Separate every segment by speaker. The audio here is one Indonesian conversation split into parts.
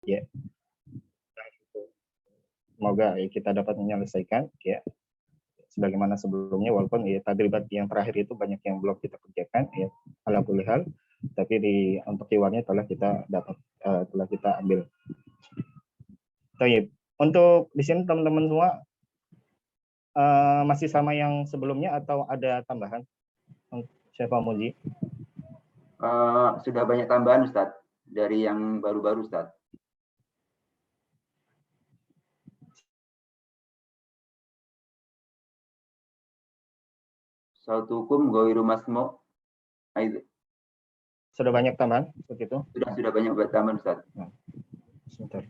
Speaker 1: Ya. Semoga kita dapat menyelesaikan ya sebagaimana sebelumnya, walaupun ya tadribat yang terakhir itu banyak yang belum kita kerjakan ya, alhamdulillah, tapi untuk keywordnya telah kita dapat, telah kita ambil. Baik, untuk di sini teman-teman semua masih sama yang sebelumnya atau ada tambahan? Siapa Muji?
Speaker 2: Sudah banyak tambahan Ustaz dari yang baru-baru Ustaz. Suatu hukum goiru masmu.
Speaker 1: Sudah banyak tambahan seperti itu?
Speaker 2: Sudah banyak tambahan Ustaz.
Speaker 1: Nah, sebentar.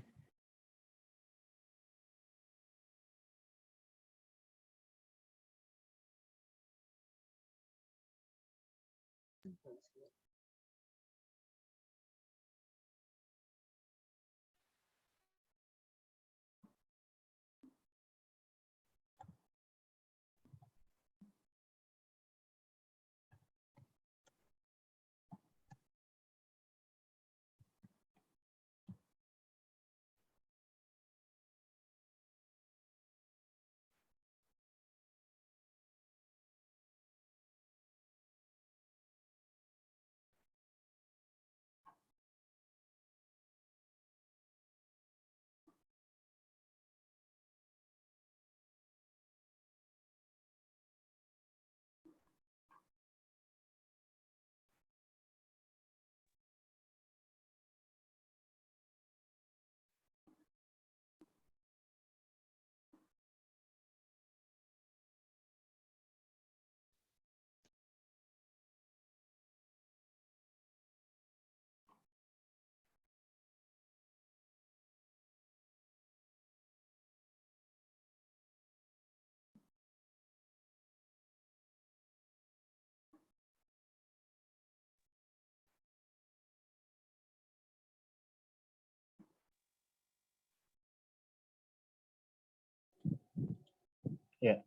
Speaker 1: Ya,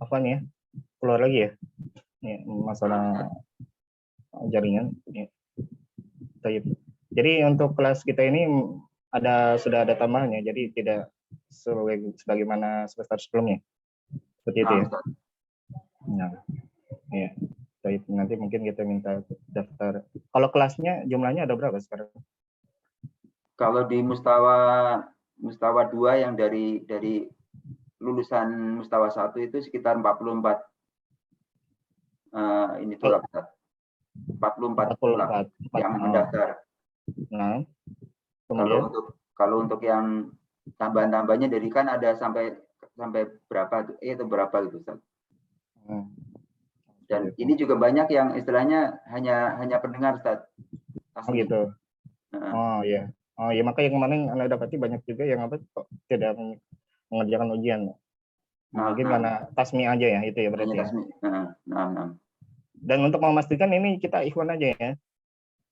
Speaker 1: apa nih ya? Keluar lagi ya? Ini masalah jaringan. Ya. Jadi untuk kelas kita ini sudah ada tambahannya, jadi tidak sebagaimana semester sebelumnya. Seperti itu ya. Nah, ya. Nanti mungkin kita minta daftar. Kalau kelasnya jumlahnya ada berapa sekarang?
Speaker 2: Kalau di Mustawa 2 yang dari lulusan Mustawa 1 itu sekitar 44. Ini tuh 44 yang mendaftar.
Speaker 1: Nah, kemudian
Speaker 2: kalau untuk yang tambahan-tambahannya dari kan ada sampai berapa itu berapa gitu Ustaz. Dan ini juga banyak yang istilahnya hanya pendengar Ustaz.
Speaker 1: Oh gitu. Oh iya. Oh iya, maka yang kemarin Anda dapati banyak juga yang kok tidak mengerjakan ujian. Mungkin karena tasmi aja ya itu ya berarti.
Speaker 2: Tasmi.
Speaker 1: Dan untuk memastikan ini kita ikhwan aja ya.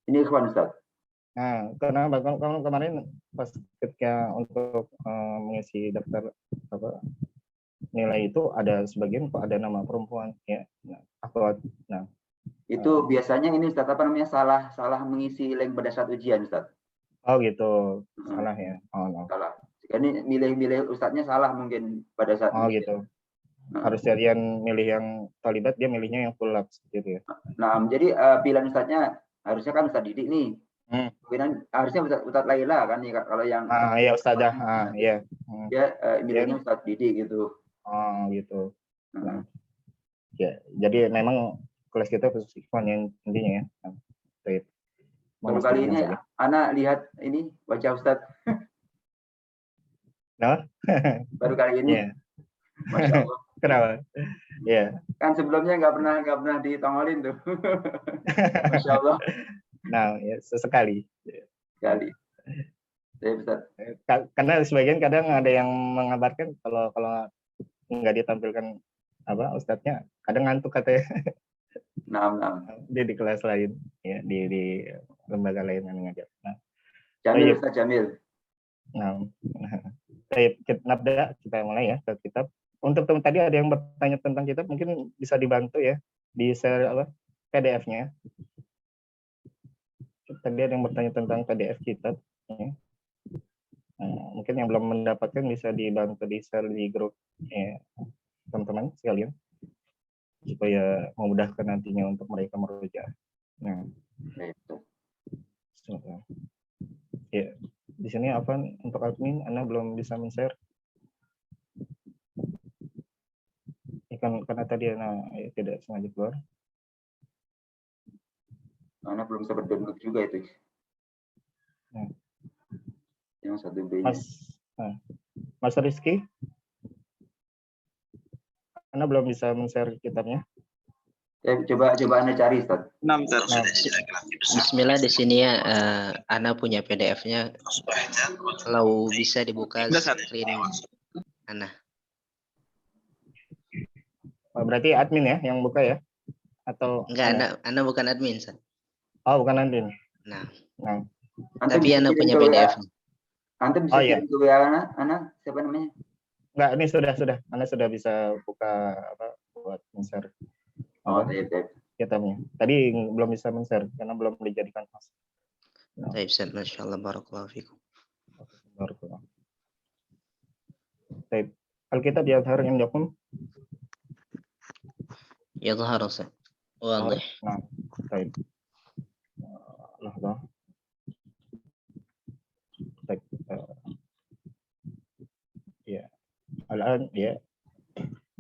Speaker 2: Ini ikhwan Ustaz.
Speaker 1: Nah, karena kemarin pas ketika untuk mengisi daftar nilai itu ada sebagian kok ada nama perempuan ya. Nah,
Speaker 2: itu biasanya ini Ustaz salah mengisi link pada saat ujian Ustaz.
Speaker 1: Oh gitu, salah ya. Oh no.
Speaker 2: Salah. Ini milih Ustadznya salah mungkin pada saat
Speaker 1: ujian. Gitu. Harus jadian milih yang terlibat, dia milihnya yang full lab gitu ya.
Speaker 2: Nah, jadi pilihan Ustadznya harusnya kan Ustadz Didik nih. Kemudian harusnya Ustadz Laila kan ya kalau yang
Speaker 1: iya Ustadzah, iya.
Speaker 2: Dia milihnya Ustadz Didik gitu.
Speaker 1: Oh gitu. Nah, ya, jadi memang kelas kita khusus ikhwan yang intinya ya.
Speaker 2: Baru kali ini Ana lihat ini wajah Ustadz.
Speaker 1: Nah,
Speaker 2: baru kali ini.
Speaker 1: Yeah. Masya Allah. Kenapa? Iya.
Speaker 2: Kan sebelumnya nggak pernah ditongolin tuh. Masya Allah.
Speaker 1: Nah, ya sesekali.
Speaker 2: Sekali.
Speaker 1: Karena sebagian kadang ada yang mengabarkan kalau nggak ditampilkan ustadznya, kadang ngantuk katanya.
Speaker 2: Nah.
Speaker 1: Dia di kelas lain, ya di lembaga lain yang ngajar. Nah,
Speaker 2: Jamil Ustaz Jamil.
Speaker 1: Nah, kita mulai ya ke kitab. Untuk teman tadi ada yang bertanya tentang kitab, mungkin bisa dibantu ya di share PDF-nya. Tadi ada yang bertanya tentang PDF kitab. Ya. mungkin yang belum mendapatkan bisa dibantu di share di grup ya, teman-teman sekalian supaya memudahkan nantinya untuk mereka merujuk. Nah, ya di sini Afan untuk admin Anda belum bisa men-share. Karena tadi Anda tidak sengaja keluar.
Speaker 2: Ana belum sempat download juga itu.
Speaker 1: Nah.
Speaker 2: Yang 1B-nya.
Speaker 1: Mas Rizky, Anda belum bisa men-share kitabnya?
Speaker 2: Coba Anda cari, Ustaz.
Speaker 3: Bismillah, di sini ya, Ana punya PDF-nya. Kalau bisa dibuka screen Ana.
Speaker 1: Berarti admin ya yang buka ya? Atau
Speaker 3: enggak, Ana bukan admin, Ustaz.
Speaker 1: Oh, bukan admin.
Speaker 3: Nah.
Speaker 2: Antum
Speaker 3: Tapi Ana punya PDF-nya.
Speaker 2: Antum bisa kirim ke WA Ana, siapa namanya?
Speaker 1: Enggak, ini sudah. Anda sudah bisa buka apa buat men-share.
Speaker 2: Iya.
Speaker 1: Kitabnya. Tadi belum bisa men-share karena belum dijadikan host.
Speaker 3: Baik, Ustaz. Masyaallah, barakallahu fikum.
Speaker 1: Barakallahu. Baik. Alkitab yadhhar indakum?
Speaker 3: Yadhhar, Ustaz. Wadih.
Speaker 1: Nah, baik. Lahdah. Baik. Ya. Al-an ya.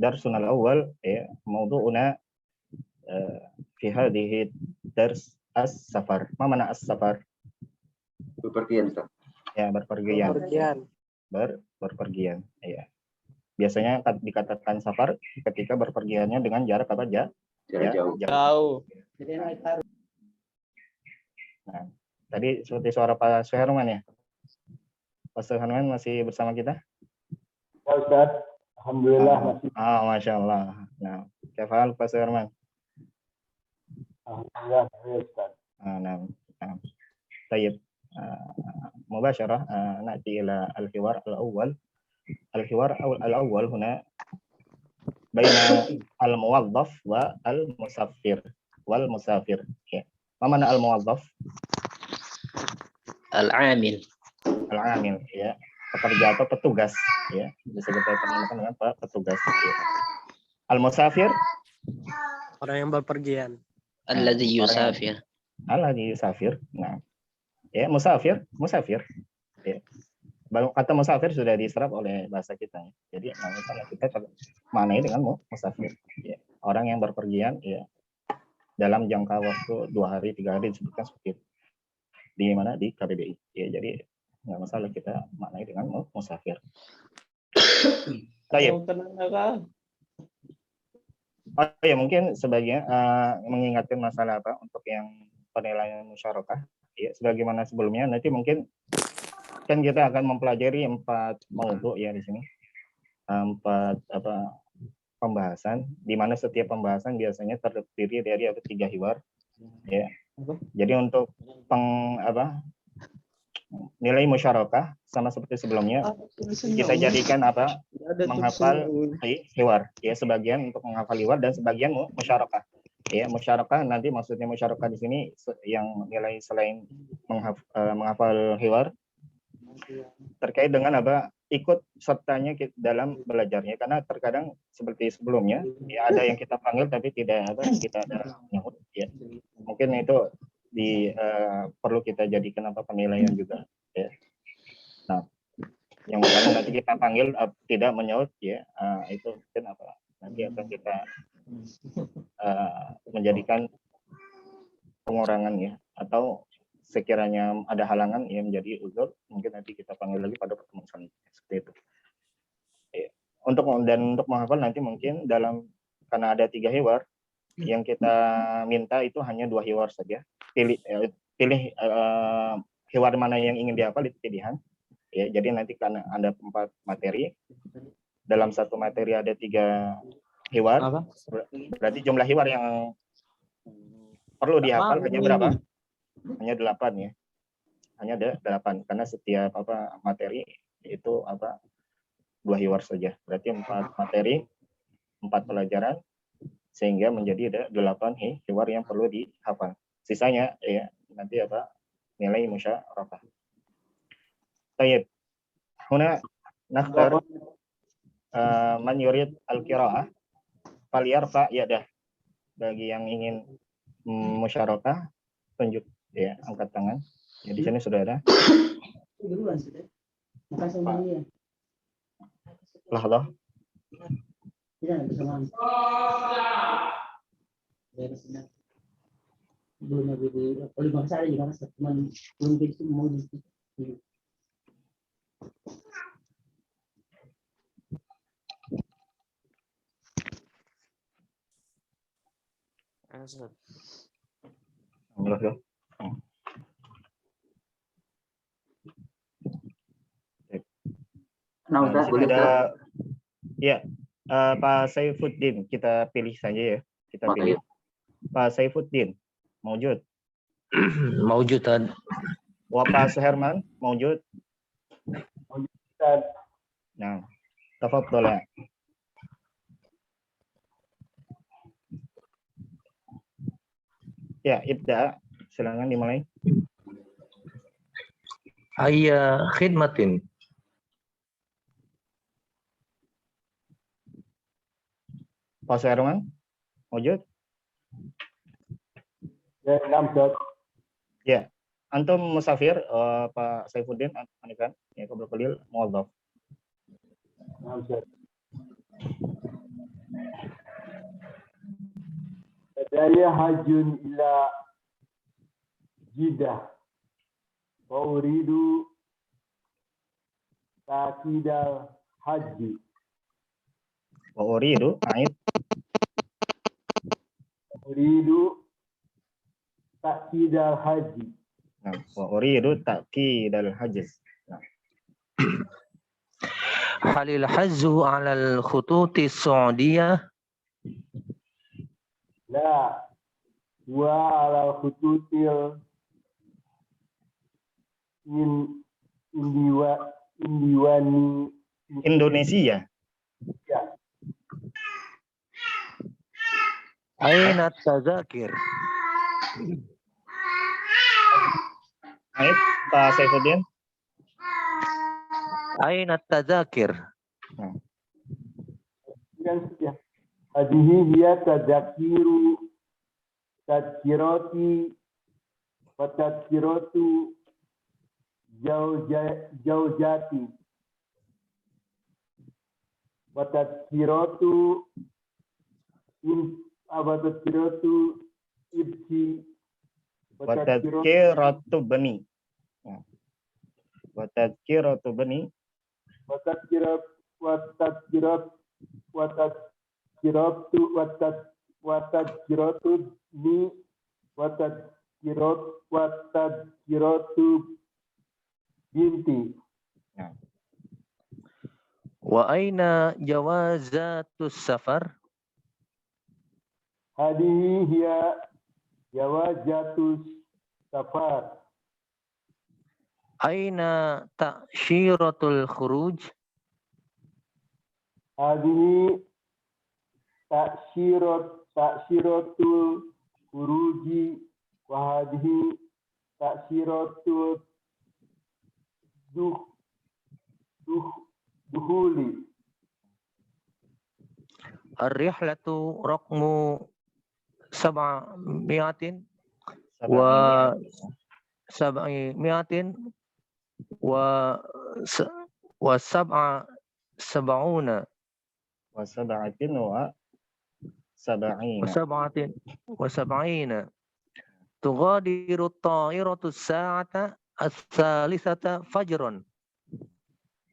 Speaker 1: Darsun al-awwal ya, mawdu'una fi hadhihi dars as-safar. Ma mana as-safar?
Speaker 2: Bepergian, Ustaz.
Speaker 1: Ya, berpergian. Berpergian. Ya. Biasanya dikatakan safar ketika berpergiannya dengan jarak apa?
Speaker 2: Jarak jauh.
Speaker 1: Nah, tadi seperti suara Pak Suherman ya. Pak Suherman masih bersama kita?
Speaker 4: Ya, Ustaz. Alhamdulillah masih.
Speaker 1: Masya Allah. Nah, kafal Pak Suherman.
Speaker 4: Alhamdulillah, Ustaz.
Speaker 1: Nah. Tayyib. مباشرة نأتي إلى الحوار الأول. الحوار الأول هنا بين الموظف والمسافر. ما معنى الموظف؟
Speaker 3: Al-amil.
Speaker 1: Al-amil, ya. Pekerja atau petugas, ya. Bisa kita terjemahkan dengan petugas. Ya. Al-musafir?
Speaker 5: Orang yang berpergian.
Speaker 3: Alladhi yusafir.
Speaker 1: Alladhi yusafir. Nah, ya musafir. Ya. Kata musafir sudah diserap oleh bahasa kita. Ya. Jadi misalnya kita maknai dengan musafir. Ya. Orang yang berpergian, ya, dalam jangka waktu 2 hari, 3 hari disebutkan seperti itu. Di mana? Di KBBI. Ya, jadi nggak masalah kita maknai dengan musafir. Baik. Ya mungkin sebagian mengingatkan masalah apa untuk yang penilaian musyarakah. Ya, sebagaimana sebelumnya nanti mungkin kan kita akan mempelajari 4 maudhu ya di sini. 4 pembahasan di mana setiap pembahasan biasanya terdiri dari 3 hiwar. Ya. Jadi untuk nilai musyarakah sama seperti sebelumnya kita jadikan menghafal hiwar ya, sebagian untuk menghafal hiwar dan sebagian musyarakah. Ya, musyarakah nanti maksudnya musyarakah di sini yang nilai selain menghafal hiwar terkait dengan ikut sertanya dalam belajarnya, karena terkadang seperti sebelumnya ya ada yang kita panggil tapi tidak ada nyahut ya. Mungkin itu perlu kita jadikan penilaian juga ya. Nah, yang mana nanti kita panggil tidak menyaut ya, itu mungkin nanti akan kita menjadikan pengurangan ya, atau sekiranya ada halangan yang menjadi uzur mungkin nanti kita panggil lagi pada pertemuan selanjutnya seperti itu. Ya. Untuk menghafal nanti mungkin karena ada 3 hiwar yang kita minta itu hanya 2 hiwar saja. Pilih hiwar mana yang ingin dihafal itu pilihan. Ya, jadi nanti karena ada 4 materi, dalam satu materi ada 3 hiwar, berarti jumlah hiwar yang perlu dihafal hanya berapa? Hanya 8 ya. Hanya ada 8 karena setiap materi itu 2 hiwar saja. Berarti 4 materi, 4 pelajaran sehingga menjadi ada 8 hiwar yang perlu dihafal. Sisanya ya nanti nilai musyarakah. Baik. Huna nakhtar man yurid al-qira'ah falyarfa yadah. Bagi yang ingin musyarakah, tunjuk ya, angkat tangan. Ya, di sini sudah ada. Lahlah. Allah.
Speaker 2: Nah,
Speaker 1: Nah, di
Speaker 2: Ustaz,
Speaker 1: sini
Speaker 2: boleh
Speaker 1: ada
Speaker 2: Ustaz?
Speaker 1: ya Pak Saifuddin, kita pilih saja ya. Kita
Speaker 2: Pak
Speaker 1: pilih Pak Saifuddin, maujud.
Speaker 6: موجود.
Speaker 1: Wa Pak Suherman, maujud.
Speaker 4: Ustaz.
Speaker 1: Nah, tafadhol ya. Ya, ibda, silakan dimulai.
Speaker 6: أي خدمة.
Speaker 1: Pak Suherman, maujud.
Speaker 4: Ya, enam, Ustaz.
Speaker 1: Ya, antum musafir, Pak Saifuddin, Anifan, ya Qabul Qalil, muwadhaf.
Speaker 4: Enam, Ustaz. Saya hajun ila Jeddah. Wa uridu ta'kidal haji.
Speaker 1: Wa uridu, a'id.
Speaker 4: Uridu ta'kidal haji.
Speaker 1: Nah, wa uridu ta'kidal hajiz.
Speaker 6: هل الحج على الخطوط السعودية؟
Speaker 4: La wa ala khututil indiwani
Speaker 1: Indonesia.
Speaker 4: ya.
Speaker 6: أين التذاكر؟
Speaker 1: A'id, Pak Saifuddin.
Speaker 6: أين التذاكر؟
Speaker 4: Ya. Hadihi hiya tadkirati wa tadkiratu jaujati wa tadkiratu ibti
Speaker 1: Wa tadkiratu bani. Ya. Wa tadkiratu bani.
Speaker 4: binti.
Speaker 6: وأين جوازات السفر؟
Speaker 4: Hadihi hiya jawazatus safar.
Speaker 6: أين تأشيرة الخروج؟
Speaker 4: Hadihi ta'syiratul khuruji wa hadihi ta'syiratul duhuli.
Speaker 6: الرحلة رقم 700 وسبعة سبعون وسبعين تغادر الطائرة الساعة 3 فجرا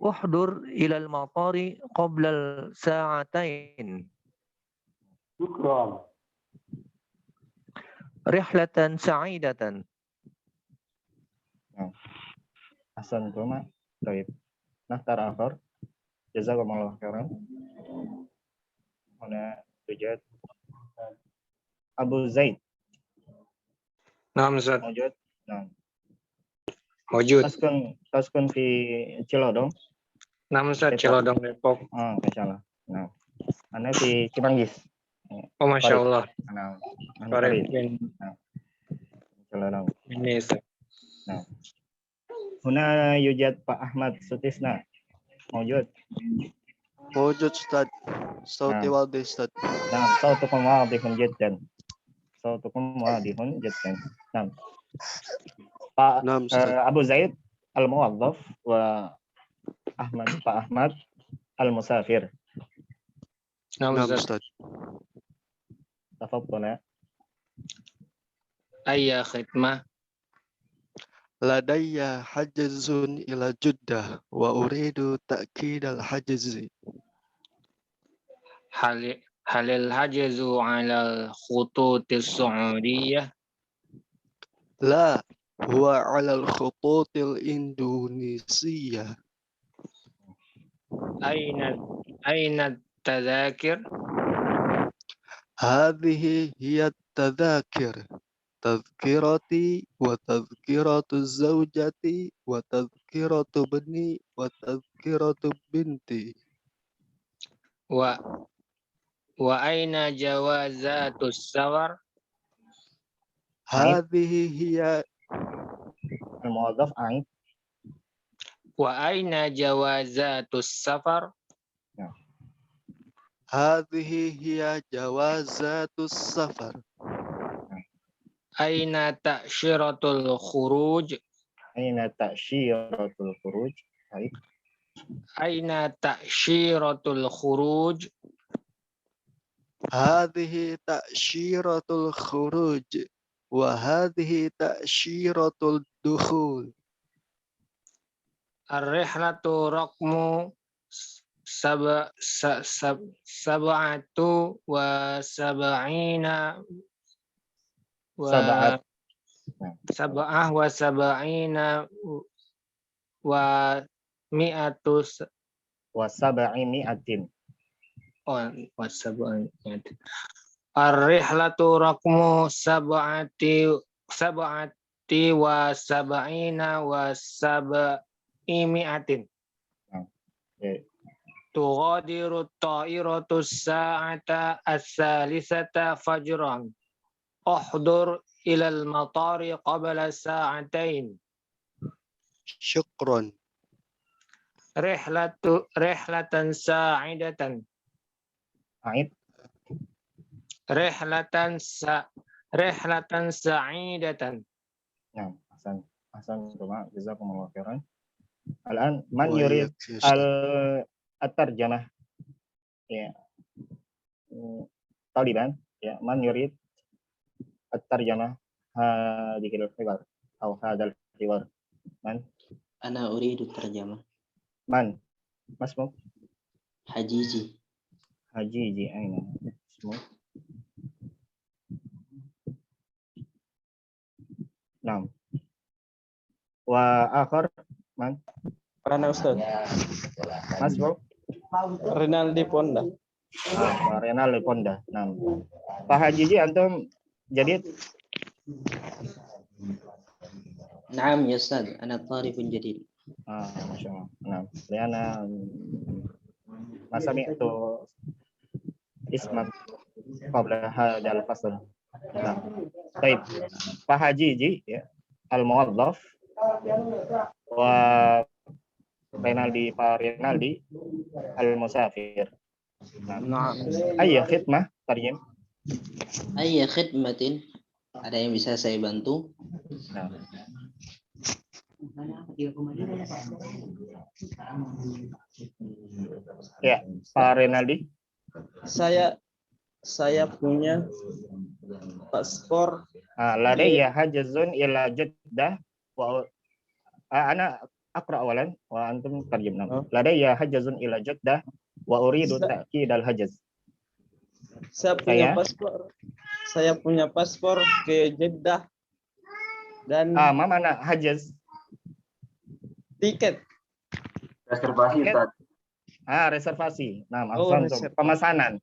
Speaker 6: احضر إلى المطار قبل 2 ساعة
Speaker 4: Syukran.
Speaker 6: رحلة سعيدة.
Speaker 1: Ahsan Tuma. Baik. Nahtar akhar. Jazakumullah khairan. Huna tujad Abu Zaid.
Speaker 7: نعم أستاذ
Speaker 1: Maujud. Nah,
Speaker 7: موجود.
Speaker 1: taskun fi Cilodong.
Speaker 7: نعم أستاذ Cilodong Depok.
Speaker 1: Masyaallah. Nah, ana fi Cimanggis.
Speaker 7: Oh Masya Allah.
Speaker 1: Nah,
Speaker 7: Farid
Speaker 1: Farid.
Speaker 7: bin
Speaker 1: Cilodong.
Speaker 7: ini Ustaz.
Speaker 1: Huna yujad Pak Ahmad Sutisna. Mawjud.
Speaker 8: موجود أستاذ صوتي
Speaker 1: نعم.
Speaker 8: واضح أستاذ.
Speaker 1: نعم صوتكم واضح جدا. صوتكم واضح جدا. نعم. Pak
Speaker 8: نعم أستاذ.
Speaker 1: Abu Zaid al-Muwazzaf wa Pak Ahmad al-Musafir.
Speaker 7: نعم
Speaker 8: نعم
Speaker 7: أستاذ.
Speaker 8: أستاذ.
Speaker 1: تفضل.
Speaker 7: أي خدمة؟
Speaker 8: لدي حجز إلى جدة وأريد تأكيد الحجز.
Speaker 7: هل الحجز على الخطوط السعودية؟
Speaker 8: لا، هو على الخطوط الإندونيسية.
Speaker 7: أين التذاكر؟
Speaker 8: هذه هي التذاكر، تذكرتي وتذكرة زوجتي وتذكرة ابني وتذكرة بنتي.
Speaker 7: وأين جوازات السفر؟
Speaker 8: هذه هي
Speaker 1: الموظف عين.
Speaker 7: وأين جوازات السفر؟
Speaker 8: هذه هي جوازات السفر.
Speaker 7: أين تأشيرة الخروج؟
Speaker 1: أين تأشيرة الخروج؟
Speaker 7: أين تأشيرة الخروج؟
Speaker 8: هذه تأشيرة الخروج وهذه تأشيرة الدخول.
Speaker 7: الرحلة رقم 77
Speaker 1: سبعة.
Speaker 7: 77 و100
Speaker 1: وسبعمائة.
Speaker 7: الرحلة رقم 77 و700. تغادر الطائرة الساعة 3 فجرا. احضر إلى المطار قبل ساعتين.
Speaker 8: شكرا.
Speaker 7: رحلة سعيدة.
Speaker 1: عيد.
Speaker 7: رحلة سعيدة.
Speaker 1: نعم أحسن جزاكم الله خيرا. الآن من
Speaker 8: وإياك
Speaker 1: يريد
Speaker 8: يا أستاذ.
Speaker 1: الترجمة؟ يا طالبان يا من يريد الترجمة هذه الحوار أو هذا الحوار؟ من؟
Speaker 3: أنا أريد الترجمة.
Speaker 1: من؟ ما اسمك؟
Speaker 3: حجيجي.
Speaker 1: حجيجي. أين اسمك؟ نعم. وآخر من؟
Speaker 9: Rana Ustaz.
Speaker 1: Mas Bro?
Speaker 9: Rinaldi Ponda.
Speaker 1: Pak Renal Ponda. Nah, Pak Hajiji antum jadid?
Speaker 3: نعم يا أستاذ أنا طالب جديد.
Speaker 1: ما شاء الله. نعم. لأن ما سمعت اسمك قبل هذا الفصل. نعم. طيب. Pak Hajiji ya, al-muwazzaf wa Renaldi Pak Renaldi al-musafir.
Speaker 9: Nah.
Speaker 1: أي خدمة ترجم؟
Speaker 3: أي خدمة ada yang bisa saya bantu?
Speaker 1: Nah. Ya, Pak Renaldi.
Speaker 9: Saya punya paspor.
Speaker 1: Ladayya hajzun ila Jeddah wa ana aqra awalan wa antum tarjim. Ladayya hajzun ila Jeddah wa uridu ta'kid al-hajz.
Speaker 9: Saya punya paspor ke Jeddah dan
Speaker 1: ma mana hajz?
Speaker 9: Tiket.
Speaker 2: Reservasi Ustaz.
Speaker 1: Reservasi. Nah, pemesanan.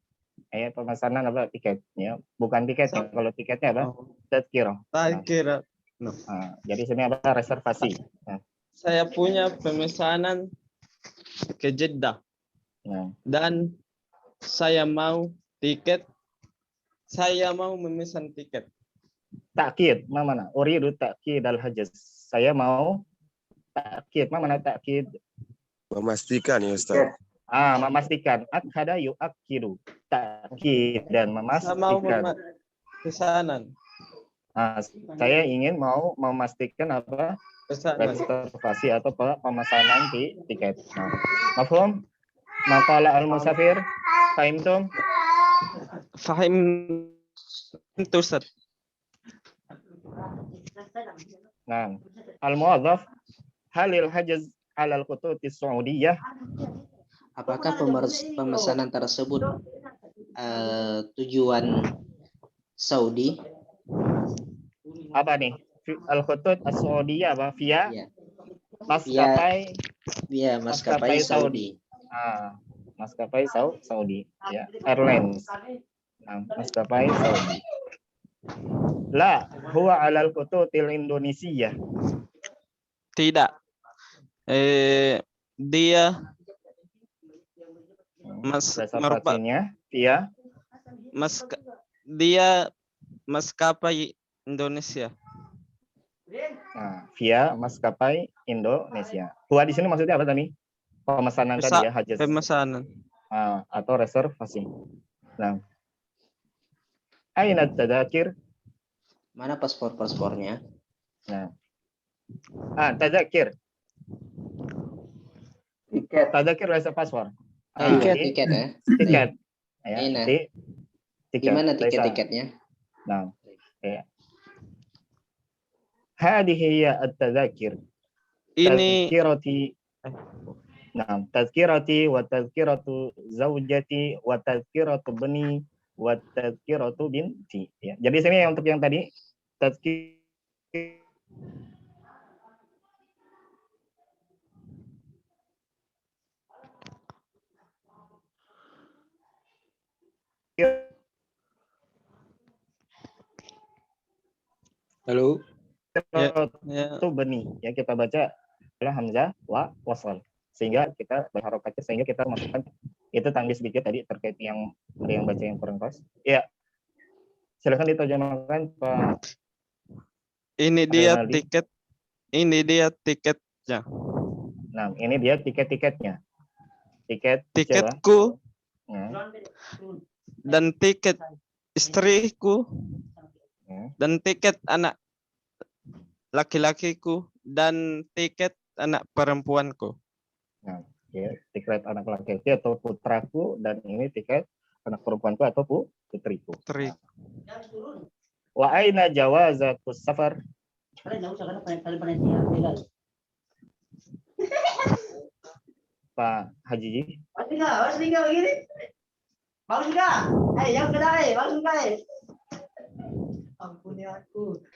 Speaker 1: Pemesanan apa tiket ya? Bukan tiket ya. Kalau tiketnya apa? Tadkirah.
Speaker 9: Tadkirah.
Speaker 1: Jadi sini apa? Reservasi. Nah.
Speaker 9: Saya punya pemesanan ke Jeddah.
Speaker 1: Nah.
Speaker 9: Dan saya mau tiket. Saya mau memesan tiket.
Speaker 1: Takkid, mana? Uridu takkid al-hajz. Saya mau takkid. Mana takkid?
Speaker 10: Memastikan ya Ustaz.
Speaker 1: Memastikan. Akhada yu'akkidu. Takkid dan
Speaker 9: Saya mau
Speaker 1: memastikan.
Speaker 9: pesanan.
Speaker 1: Saya ingin mau memastikan apa?
Speaker 9: Pesanan.
Speaker 1: Reservasi atau pemesanan tiket. Mafhum? Maqala al-musafir. Fahimtum?
Speaker 9: Fahim itu Ustaz.
Speaker 1: Nah, al-muwazzaf halil hajaz alal khututis Saudiyah.
Speaker 3: Apakah pemesanan tersebut tujuan Saudi?
Speaker 1: Apa nih? Al-khutut as-Saudiyah apa? Via
Speaker 3: Ya.
Speaker 1: maskapai
Speaker 3: Via maskapai Saudi.
Speaker 1: Maskapai Saudi ya. Airlines. Maskapai Saudi. La huwa alal khututil Indonesia.
Speaker 9: Tidak. Dia
Speaker 1: reservasinya via
Speaker 9: dia maskapai Indonesia.
Speaker 1: Via maskapai Indonesia. Huwa di sini maksudnya apa tadi? Pemesanan tadi ya, hajaz.
Speaker 9: Pemesanan.
Speaker 1: Atau reservasi. Nah. Aina tadzakir?
Speaker 3: Mana paspornya?
Speaker 1: Nah. Tadzakir.
Speaker 2: Tiket.
Speaker 1: Tadzakir reservasi paspor.
Speaker 3: Tiket ya.
Speaker 1: Tiket. Ya,
Speaker 3: tiket. Gimana tiket-tiketnya?
Speaker 1: Nah. Ya. Hadhihi ya at-tadzakir.
Speaker 9: Ini
Speaker 1: tazkirati wa tazkiratu zaujati wa tazkiratu bani wa tazkiratu binti. Ya. Jadi sini untuk yang tadi tazkir
Speaker 6: Halo.
Speaker 1: Itu bani ya, kita baca adalah hamzah wa wasal sehingga kita berharokatnya sehingga kita masukkan itu tambah sedikit tadi terkait yang ada yang baca yang kurang pas. Ya, silakan diterjemahkan Pak.
Speaker 9: Ini dia tiket. Ini dia tiketnya.
Speaker 1: Nah, ini dia tiket-tiketnya.
Speaker 9: Tiketku dan tiket istriku dan tiket anak laki-lakiku dan tiket anak perempuanku.
Speaker 1: Nah, ya, tiket anak laki-laki atau putraku dan ini tiket anak perempuanku atau putriku. Wa aina jawazatus safar? Pak Haji.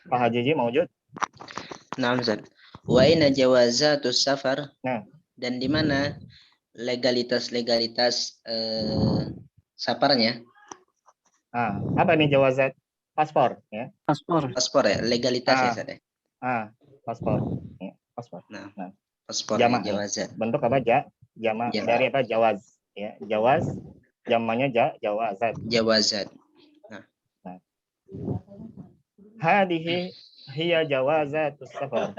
Speaker 1: Pak Haji maujud?
Speaker 3: Nah, Ustaz. Wa aina jawazatus safar?
Speaker 1: Nah,
Speaker 3: dan di mana legalitas safarnya?
Speaker 1: Apa nih jawazat? Paspor ya.
Speaker 3: Paspor ya, legalitas ya, Ustaz.
Speaker 1: Paspor. Ya, paspor.
Speaker 3: Nah, paspor jawazat.
Speaker 1: Bentuk apa? Jama dari apa? Jawaz ya. Jawaz jamanya jawazat.
Speaker 3: Jawazat.
Speaker 1: Nah. Hadhihi hiya jawazatus safar.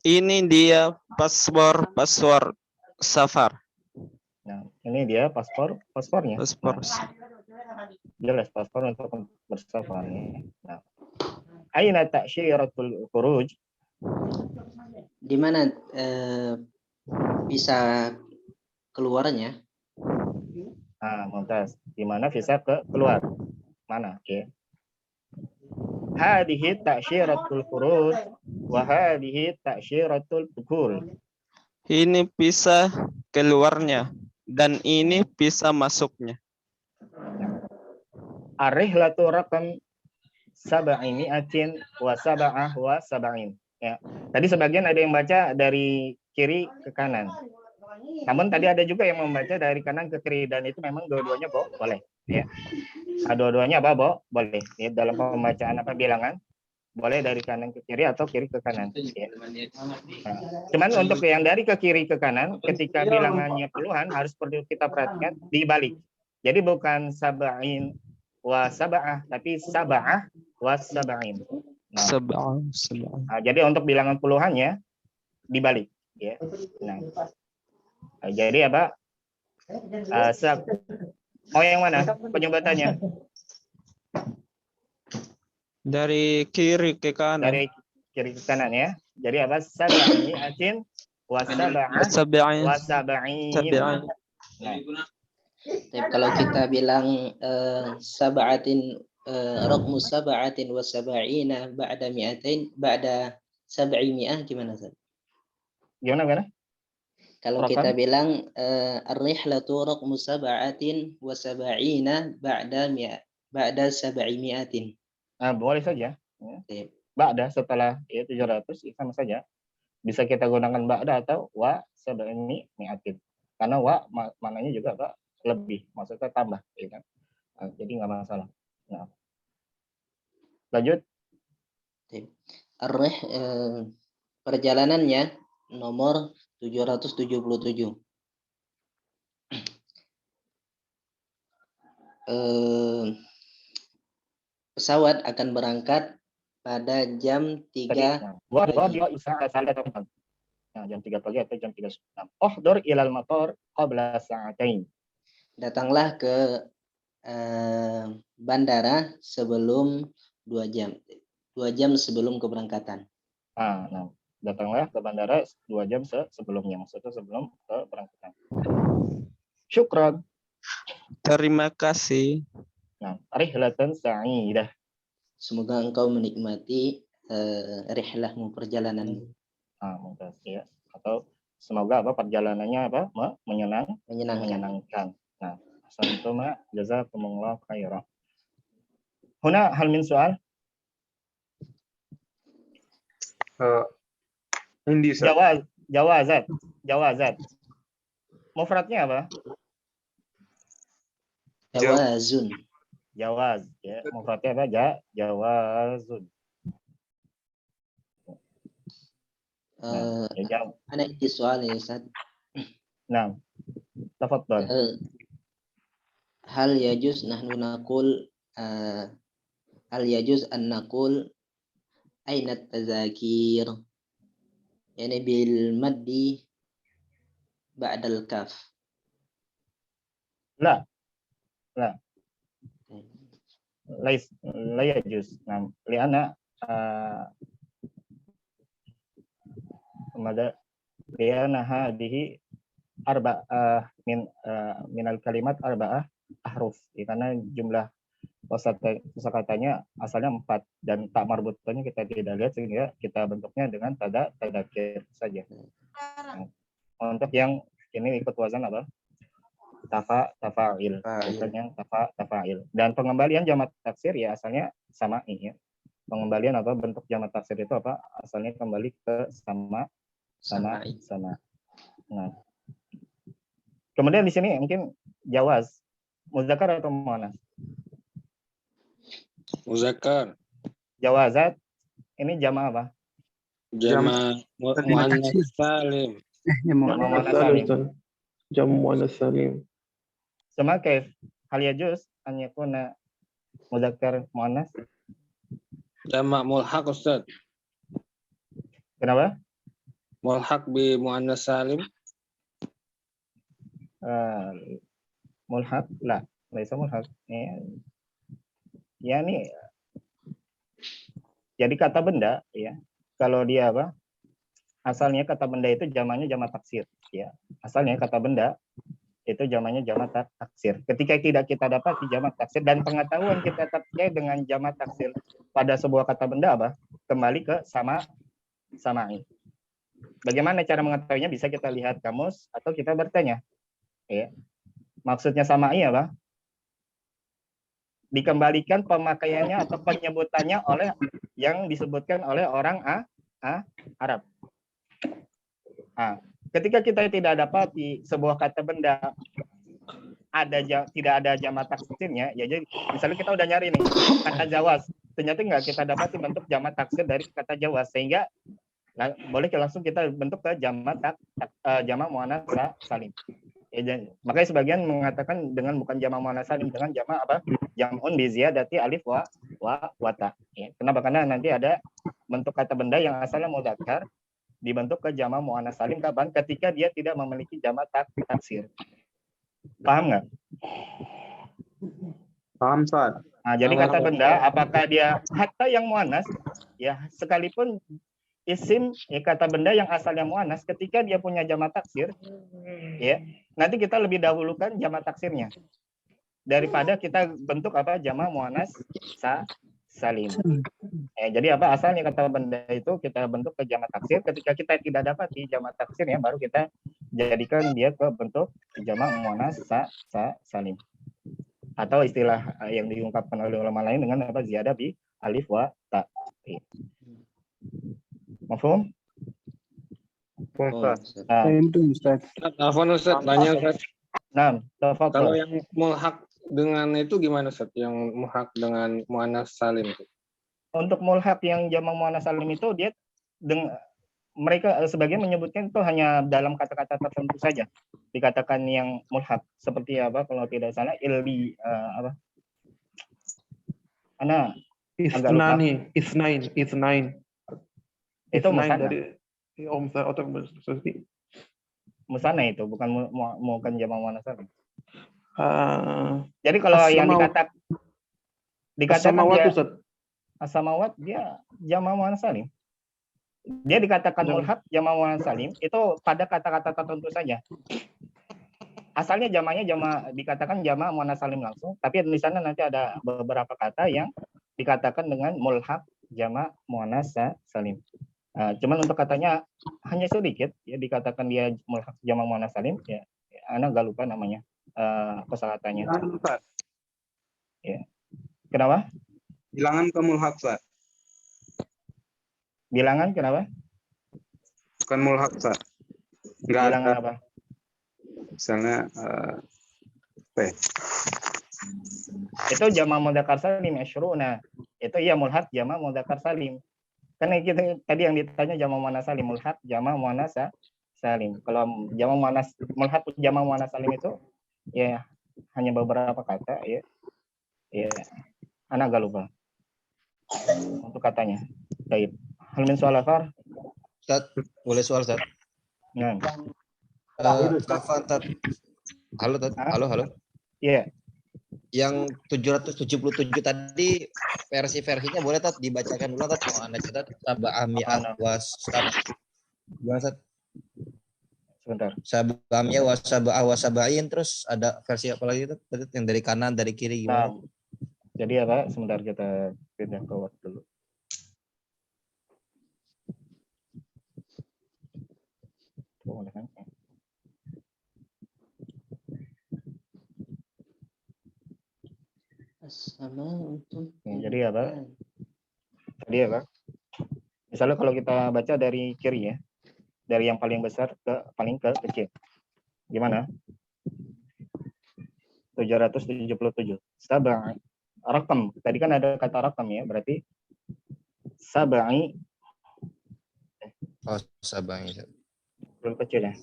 Speaker 9: Ini dia paspor safar.
Speaker 1: Nah, ini dia paspornya.
Speaker 9: Paspor.
Speaker 1: Jelas paspor untuk bersafar. Nah. Aina ta'syiratul khuruj?
Speaker 3: Di mana bisa keluarnya?
Speaker 1: Mumtaz. Di mana visa keluar? Mana? Oke. Hadhihi ta'syiratul khuruj wa hadhihi ta'syiratul dukhul.
Speaker 9: Ini visa keluarnya dan ini visa masuknya.
Speaker 1: Ar-rihlatu raqam 700 wa 7 ya. Tadi sebagian ada yang baca dari kiri ke kanan. Namun tadi ada juga yang membaca dari kanan ke kiri dan itu memang dua-duanya boleh ya. Dua-duanya boleh ya, dalam pembacaan bilangan boleh dari kanan ke kiri atau kiri ke kanan ya. Cuman untuk yang dari ke kiri ke kanan ketika bilangannya puluhan harus perlu kita perhatikan dibalik. Jadi bukan sab'in wa sab'ah tapi sab'ah wa sab'in. Jadi untuk bilangan puluhannya dibalik ya. Nah, Jadi apa? Mau yang mana penyebutannya?
Speaker 9: Dari kiri ke kanan.
Speaker 1: Dari kiri ke kanan ya. Jadi apa? Sab'imi'atin wa
Speaker 9: Sab'in.
Speaker 1: sab'in. Nah,
Speaker 3: Kalau kita bilang raqmu sab'atin wa sab'ina ba'da mi'atain ba'da sab'imi'ah gimana Ustaz?
Speaker 1: gimana?
Speaker 3: Kalau kita bilang ar-rihlatu raqmu sab'atin wa sab'ina ba'da sab'imi'atin.
Speaker 1: Nah, boleh saja.
Speaker 3: Ya.
Speaker 1: Ba'da setelah 700 sama saja. Bisa kita gunakan ba'da atau wa sab'imi'atin. Karena wa maknanya juga apa? Lebih, maksudnya tambah, ya kan? Nah, jadi nggak masalah. Nah. Lanjut.
Speaker 3: Perjalanannya nomor 777. Pesawat akan berangkat pada jam 3 pagi.
Speaker 1: Nah, jam 3 pagi atau jam 3 subuh. Uhdur ilal matar qabla sa'atain.
Speaker 3: Datanglah ke bandara sebelum 2 jam. 2 jam sebelum keberangkatan.
Speaker 1: Nah, datanglah ke bandara 2 jam sebelumnya, maksudnya sebelum keberangkatan. Syukran.
Speaker 9: Terima kasih.
Speaker 1: Nah, rihlatan sa'idah.
Speaker 3: Semoga engkau menikmati rihlahmu, perjalanan.
Speaker 1: Mungkin ya. Atau semoga apa perjalanannya apa? Menyenangkan. Nah, assalamualaikum jazakumullah khairan. Huna hal min soal?
Speaker 10: Hindi sir.
Speaker 1: Jawazat. Mufradnya apa?
Speaker 3: Jawazun.
Speaker 1: Jawaz, ya. Mufradnya apa? Jawazun.
Speaker 3: Ana indi soal ya Ustaz.
Speaker 1: Nah, tafadhal.
Speaker 3: Hal yajuz nahnu naqul hal yajuz an naqul aina tazakir, yani bil maddi ba'da al kaf.
Speaker 1: La yajuz. Nah, liana liana hadhihi min al kalimat arba'ah ahruf. Karena jumlah kosakatanya asalnya 4 dan tak marbutannya kita tidak lihat sehingga kita bentuknya dengan tadakir saja. Nah, untuk yang ini ikut wazan apa? Tafa'il. Bukan yang tafa'il. Dan pengembalian jamak taksir ya asalnya sama ini ya. Pengembalian apa bentuk jamak taksir itu apa? Asalnya kembali ke sama. Nah. Kemudian di sini mungkin jawaz muzakkar atau muannas?
Speaker 7: Muzakkar.
Speaker 1: Jawazat ini jama apa?
Speaker 7: Jama muannas salim.
Speaker 10: Jama muannas salim.
Speaker 1: Sama kaif hal yajuz an yakuna muzakkar muannas?
Speaker 7: Jama mulhaq Ustaz.
Speaker 1: Kenapa?
Speaker 7: Mulhaq bi muannas salim.
Speaker 1: Mulhaq la, laisa mulhaq. Ya ini jadi kata benda ya. Kalau dia apa? Asalnya kata benda itu jamannya jamak taksir ya. Asalnya kata benda itu jamannya jamak taksir. Ketika tidak kita dapat di jamak taksir dan pengetahuan kita terkait dengan jamak taksir pada sebuah kata benda apa? Kembali ke sama'i. Bagaimana cara mengetahuinya? Bisa kita lihat kamus atau kita bertanya. Ya. Maksudnya sama'i apa? Dikembalikan pemakaiannya atau penyebutannya oleh yang disebutkan oleh orang Arab. Ketika kita tidak dapat di sebuah kata benda tidak ada jamak taksirnya, ya jadi misalnya kita udah nyari nih kata jawaz, ternyata nggak kita dapat bentuk jamak taksir dari kata jawaz, sehingga boleh langsung kita bentuk ke jamak muannas salim. Makanya sebagian mengatakan dengan bukan jamak muannas salim, dengan jamak apa? Jam'un bi ziyadati alif wa ta. Ya. Kenapa? Karena nanti ada bentuk kata benda yang asalnya mudzakkar dibentuk ke jamak muannats salim kapan? Ketika dia tidak memiliki jamak taksir. Paham nggak?
Speaker 10: Paham, Ustaz.
Speaker 1: Nah, jadi kata benda, apakah dia hatta yang muannats, ya sekalipun isim ya, kata benda yang asalnya muannats, ketika dia punya jamak taksir, ya nanti kita lebih dahulukan jamak taksirnya daripada kita bentuk apa jamak muannats salim. Jadi apa asalnya kata benda itu kita bentuk ke jamak taksir, ketika kita tidak dapat di jamak taksirnya baru kita jadikan dia ke bentuk jamak muannats salim. Atau istilah yang diungkapkan oleh ulama lain dengan apa ziyadah bi alif wa ta. Mafhum?
Speaker 10: Ustaz.
Speaker 7: Afwan Ustaz, tanya Ustaz.
Speaker 1: Nah,
Speaker 7: Kalau yang mulhaq dengan itu gimana Ustaz? Yang mulhaq dengan muannats salim itu?
Speaker 1: Untuk mulhaq yang jamak muannats salim itu dia mereka sebagian menyebutkan itu hanya dalam kata-kata tertentu saja dikatakan yang mulhaq, seperti apa kalau tidak salah ilbi apa? Ana agak lupa.
Speaker 10: Isnain.
Speaker 1: Itu musanna.
Speaker 10: Dari
Speaker 1: Musanna itu bukan jamak muannats salim. Jadi kalau yang dikatakan dia as-samawat dia jamak muannats salim. Dia dikatakan mulhaq jamak muannats salim itu pada kata-kata tertentu saja. Asalnya jamaknya dikatakan jamak muannats salim langsung, tapi di sana nanti ada beberapa kata yang dikatakan dengan mulhaq jamak muannats salim. Cuman untuk katanya hanya sedikit ya dikatakan dia mulhaq jamak muannats salim ya. Ana gak lupa namanya kosakatanya. Ya. Kenapa?
Speaker 9: Bilangan ke mulhaq, Ustaz.
Speaker 1: Bilangan kenapa?
Speaker 9: Bukan mulhaq, Ustaz. Enggak
Speaker 1: Bilangan
Speaker 9: ada.
Speaker 1: apa?
Speaker 9: Misalnya
Speaker 1: Itu jamak mudzakkar salim asyruna. Itu ya mulhaq jamak mudzakkar salim. Karena kita tadi yang ditanya jamak muannats salim, mulhaq jamak muannats salim. Kalau jamak muannats mulhaq jamak muannats salim itu ya hanya beberapa kata ya. Ya, ana agak lupa untuk katanya. Baik. Hal min soal akhar?
Speaker 11: Ustaz, boleh soal Ustaz?
Speaker 1: Nah.
Speaker 11: Halo, Ustaz. Halo.
Speaker 1: Iya.
Speaker 11: Yang 777 tadi versi-versinya boleh Tat dibacakan dulu Tat mau Anda catat sab'ami'ah gimana Tat?
Speaker 1: Sebentar.
Speaker 11: Sab'ami'ah wa sab'ah wa sab'in terus ada versi apa lagi Tat? Yang dari kanan dari kiri gimana?
Speaker 1: Nah, jadi apa? Sebentar kita pindah ke Word dulu. Jadi apa? Misalnya kalau kita baca dari kiri ya, dari yang paling besar ke paling kecil. Gimana? 777. Sab'a. Rakam. Tadi kan ada kata rakam ya, berarti sab'i.
Speaker 11: Oh, sab'i.
Speaker 1: Belum kecil ya.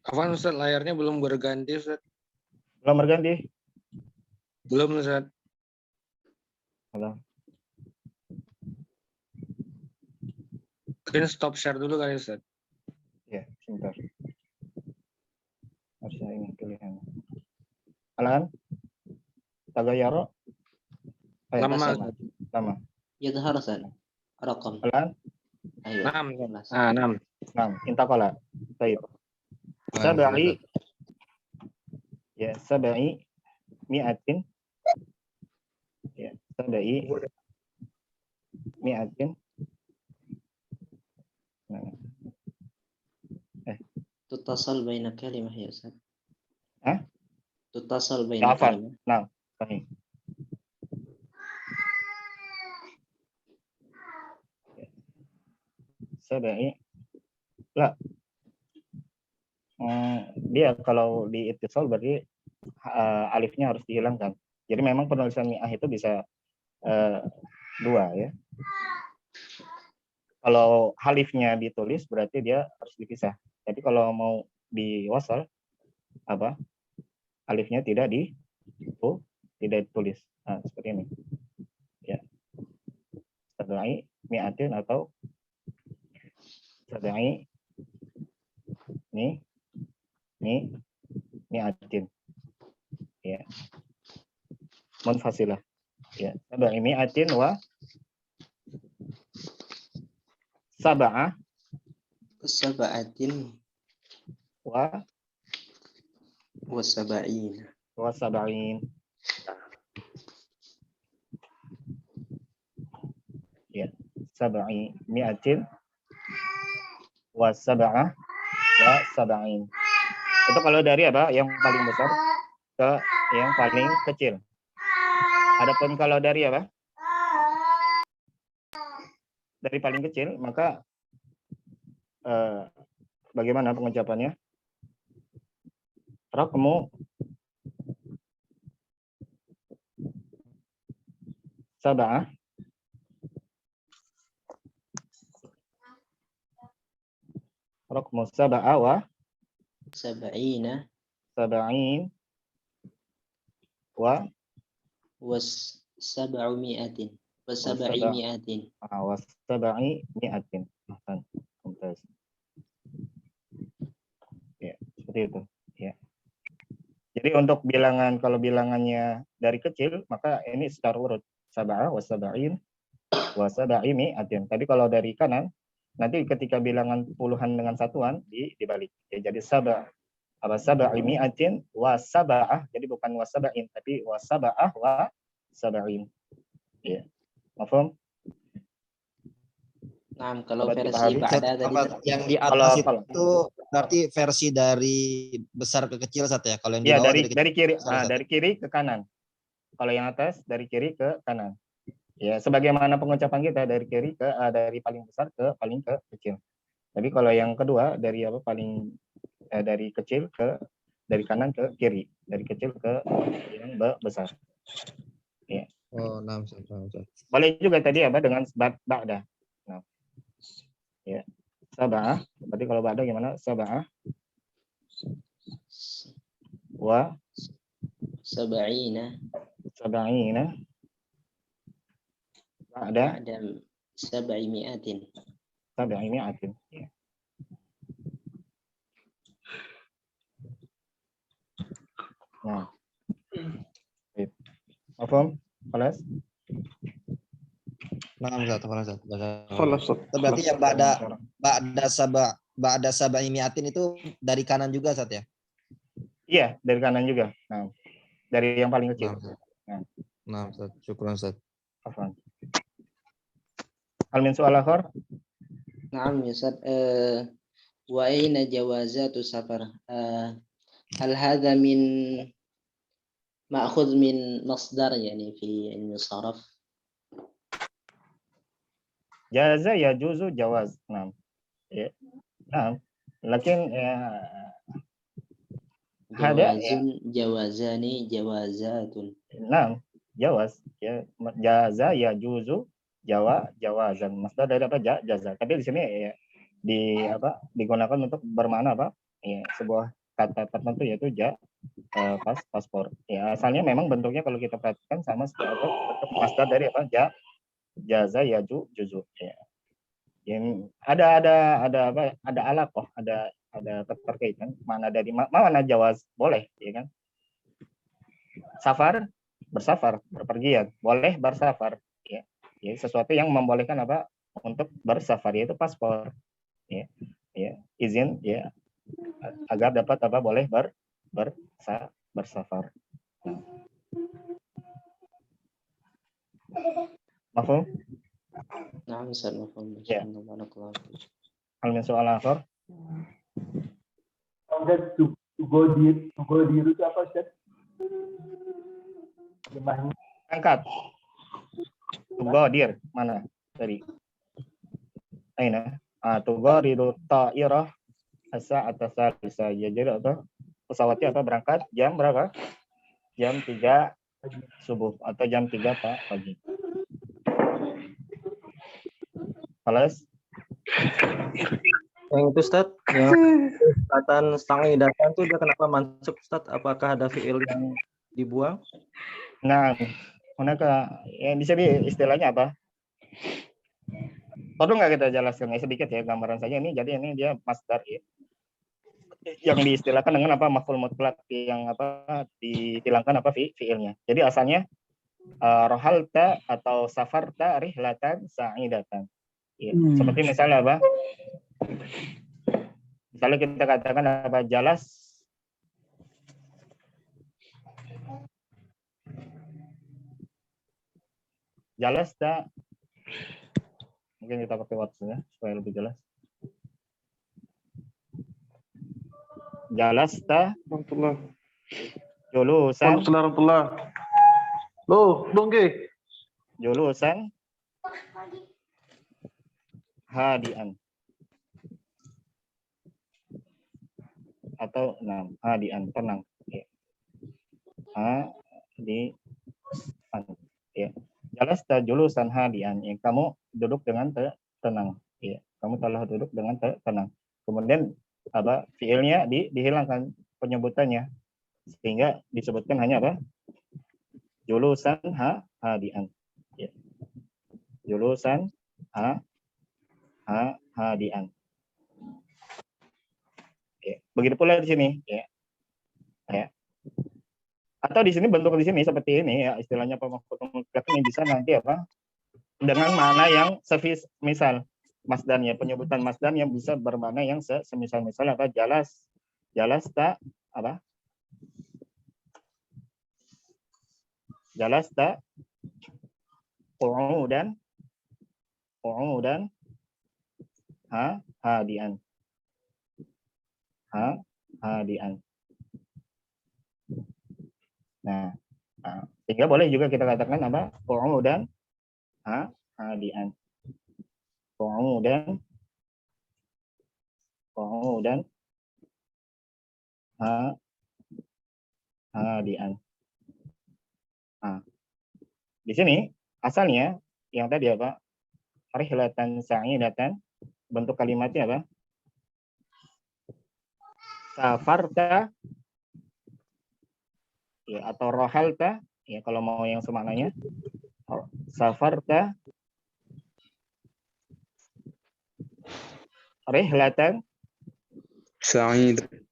Speaker 7: Afwan Ustaz, layarnya belum berganti Ustaz.
Speaker 1: Belum berganti?
Speaker 7: Belum Ustaz.
Speaker 1: Belum.
Speaker 7: Mungkin stop share dulu kali Ustaz.
Speaker 1: Ya, sebentar. Harusnya ini pilihan. Alan? Tagayaro? Lama.
Speaker 3: Yadhhar Ustaz. Raqam.
Speaker 1: Alan?
Speaker 7: 6.
Speaker 1: Intakola. Baik. Sab'i. Ya, sab'i mi'atin. Ya, sab'i mi'atin.
Speaker 3: Tutasal baina kalimah ya Ustaz.
Speaker 1: Hah?
Speaker 3: Tutasal baina kalimah.
Speaker 1: Nah, sahih. Sab'i. La. Dia kalau di ittisal berarti alifnya harus dihilangkan. Jadi memang penulisan mi'ah itu bisa dua ya. Kalau halifnya ditulis berarti dia harus dipisah. Jadi kalau mau diwasal alifnya tidak Oh, tidak ditulis. Nah, seperti ini. Ya. Sab'i mi'atin atau sab'i mi'atin. Ya. Munfasilah. Ya, sab'i mi'atin wa sab'ah
Speaker 3: Sab'atin
Speaker 1: wa
Speaker 3: sab'in.
Speaker 1: wa sab'in. Ya, sab'i mi'atin wa sab'ah wa sab'in. Itu kalau dari apa? Yang paling besar ke yang paling kecil. Adapun kalau dari apa? Dari paling kecil, maka bagaimana pengucapannya? Raqmu sab'ah raqmu sab'ah wa
Speaker 3: Sab'ina
Speaker 1: sab'in wa
Speaker 3: was sab'umi'atin. Was sab'i mi'atin.
Speaker 1: wa sab'i mi'atin. Mumtaz. Ya, seperti itu. Ya. Jadi untuk bilangan, kalau bilangannya dari kecil, maka ini secara urut. Sab'ah wa sab'in wa sab'i mi'atin. Tapi kalau dari kanan, nanti ketika bilangan puluhan dengan satuan dibalik. Ya, jadi sab'i mi'atin wa sab'ah. Jadi bukan wa sab'in, tapi wa sab'ah wa sab'in. Ya. Mafhum?
Speaker 3: Nah, kalau
Speaker 1: Dapat
Speaker 3: versi
Speaker 1: dipahami?
Speaker 3: ba'da tadi
Speaker 11: Yang di atas itu berarti versi dari besar ke kecil Sat ya. Kalau yang di
Speaker 1: ya,
Speaker 11: bawah
Speaker 1: dari kiri,
Speaker 11: besar, Sat.
Speaker 1: dari kiri ke kanan. Kalau yang atas dari kiri ke kanan. Ya, sebagaimana pengucapan kita dari kiri ke dari paling besar ke paling ke kecil. Tapi kalau yang kedua dari apa paling dari kecil ke dari kanan ke kiri, dari kecil ke yang besar. Ya.
Speaker 11: Oh, 6.
Speaker 1: Boleh juga tadi apa dengan ba'da. Nah. Ya. Sab'ah, berarti kalau ba'da gimana? Sab'ah wa
Speaker 3: sab'ina
Speaker 1: ba'da
Speaker 3: sab'i mi'atin.
Speaker 1: Sab'i mi'atin. Ya. Nah. Baik. Mafhum? Kelas?
Speaker 11: Berarti yang ba'da sab'i mi'atin itu dari kanan juga Sat ya?
Speaker 1: Iya, dari kanan juga. Nah, dari yang paling kecil.
Speaker 11: Nah, Ustaz. Syukran Ustaz.
Speaker 1: Afwan. Hal min soal akhar?
Speaker 3: Naam ya Ustaz. Wa aina jawazatu safar? Hal hadha min ma'khudh min masdar yani fi ilmi sarf?
Speaker 1: Jaza ya juzu jawaz. Nah. Ya. Nah, lakin ya
Speaker 3: Jawazun, jawazani, jawazatun.
Speaker 1: Nah, jawaz ya jaza ya juzu jawazan. Maksudnya dari apa jaza. Tapi di sini ya digunakan untuk bermakna apa? Ya, sebuah kata tertentu yaitu paspor. Ya, asalnya memang bentuknya kalau kita perhatikan sama seperti bentuk masdar dari apa? Jaza ya juzu. Ya. Yang ada alaqah, ada keterkaitan mana dari mana jawaz boleh ya kan. Safar bersafar berpergian boleh bersafar ya. Ya sesuatu yang membolehkan apa untuk bersafar yaitu paspor ya. Ya izin ya agar dapat apa boleh bersafar. Mafhum?
Speaker 3: Naam Ustaz, mafhum.
Speaker 1: Ya.
Speaker 3: Barakallahu.
Speaker 1: Hal min soal akhar?
Speaker 4: Tugodir itu apa Ustaz?
Speaker 1: Angkat. Tugodir mana tadi? Aina? Tugodiru ta'irah asa atas salisa. Ya, jadi apa? Pesawatnya apa berangkat jam berapa? Jam 3 subuh atau jam 3 pagi. Kelas?
Speaker 6: Yang itu Ustaz, yang katan setengah datang itu dia kenapa masuk Ustaz? Apakah ada fiil yang Dibuang.
Speaker 1: Nah, hunaka ya di sini istilahnya apa? Perlu nggak kita jelaskan sedikit ya gambaran saja ini. Jadi ini dia masdar ya, yang diistilahkan dengan apa maf'ul mutlaq yang apa dihilangkan apa fiilnya. Jadi asalnya rohalta atau safarta rihlatan sa'idatan. Ya, seperti misalnya apa? Misalnya kita katakan apa jalasta, mungkin kita pakai words-nya supaya lebih jelas. Jalasta julusan julusan hadian atau hadian tenang ya. Hadian ya. Jalasta julusan hadian ya, kamu duduk dengan tenang ya. Kamu telah duduk dengan tenang. Kemudian apa fiilnya dihilangkan penyebutannya sehingga disebutkan hanya apa julusan hadian ya. Julusan hadian ya. Begitu pula di sini ya. Ya. Atau di sini bentuk di sini seperti ini ya, istilahnya pemaf'ul mutlaq ini bisa nanti apa dengan makna yang misal masdarnya, penyebutan masdar yang bisa bermakna yang semisal-misal apa jalasta apa jalasta qu'udan hadian hadian. Nah, sehingga boleh juga kita katakan apa qu'udan hadian. Qu'udan hadian. Nah, di sini asalnya yang tadi apa? Rihlatan sa'idatan, bentuk kalimatnya apa? Safarta ya, atau rohalta ya kalau mau yang semaknanya. Safarta rihlatan sa'idatan.